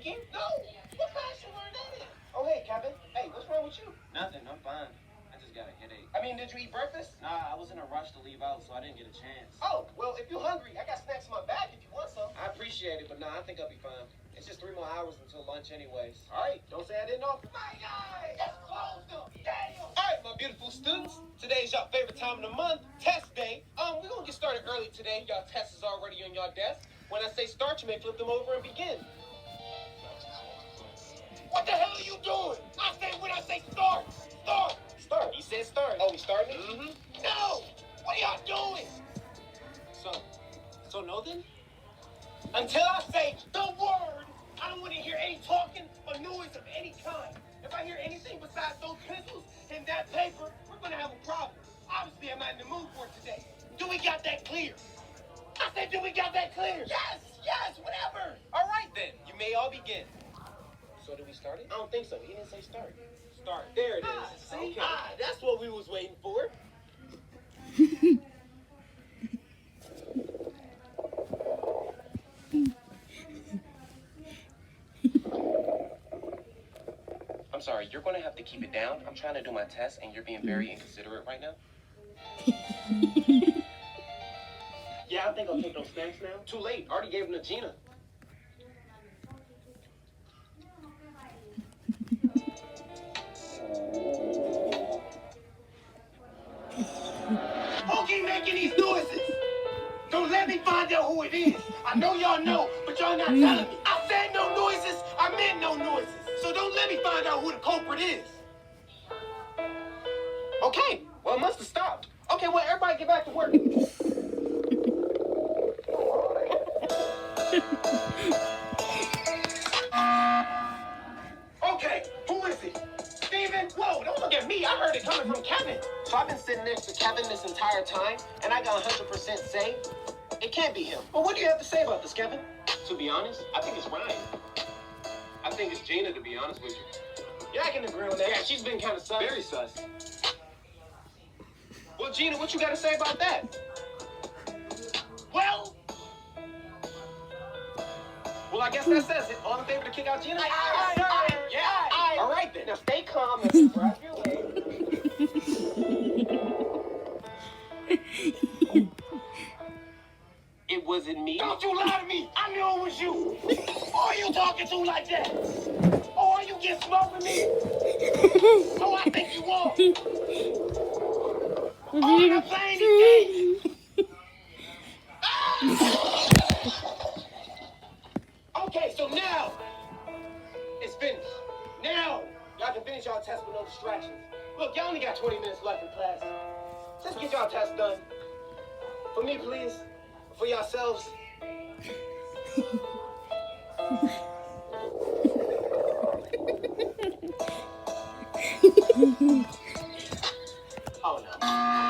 speaking? No. What class you learned that in? Oh, hey, Kevin. Hey, what's wrong with you? Nothing, I'm fine. I just got a headache. I mean, did you eat breakfast? Nah, I was in a rush to leave out, so I didn't get a chance. Oh, well, if you're hungry, I got snacks in my bag if you want some. I appreciate it, but nah, I think I'll be fine. It's just 3 more hours until lunch anyways. All right, don't say I didn't offer. My guy, let's close them. Damn. All right, my beautiful students. Today's your favorite time of the month, test day. We're going to get started early today. Y'all test is already on your desk. When I say start, you may flip them over and begin. What the hell are you doing? I say when I say start. Start. Start. He said start. Oh, we starting? Mm-hmm. No. What are y'all doing? So no then? Until I say the word, I don't want to hear any talking or noise of any kind. If I hear anything besides those pencils and that paper, we're going to have a problem. Obviously, I'm not in the mood for it today. Do we got that clear? I said, do we got that clear? Yes, whatever. All right, then. You may all begin. So did we start it? I don't think so. He didn't say start. Start. There it is. See? Okay. That's what we was waiting for. I'm sorry, you're going to have to keep it down. I'm trying to do my test, and you're being very inconsiderate right now. Yeah, I think I'll take those snacks now. Too late. Already gave them to Gina. Who keep making these noises? Don't let me find out who it is. I know y'all know, but y'all not telling me. I said no noises. I meant no noises. So don't let me find out who the culprit is. Okay, well, it must have stopped. Okay, well, everybody get back to work. Okay, who is it? Steven? Whoa, don't look at me. I heard it coming from Kevin. So I've been sitting next to Kevin this entire time, and I got 100% say it can't be him. But what do you have to say about this, Kevin? To be honest, I think it's Ryan. I think it's Gina, to be honest with you. Yeah, I can agree with that. Yeah, she's been kind of sus. Very sus. Well, Gina, what you got to say about that? Well, I guess that says it. All in favor to kick out Gina? Yeah. All right, then. Now stay calm and grab your leg. It wasn't me. Don't you lie to me. I know it was you. Who are you talking to like that? Or are you getting smart with me? So I think you are. Oh, you're playing these games. Okay, so now it's finished. Now y'all can finish y'all test with no distractions. Look, y'all only got 20 minutes left in class. Just get y'all test done. For me, please. For yourselves. Oh no.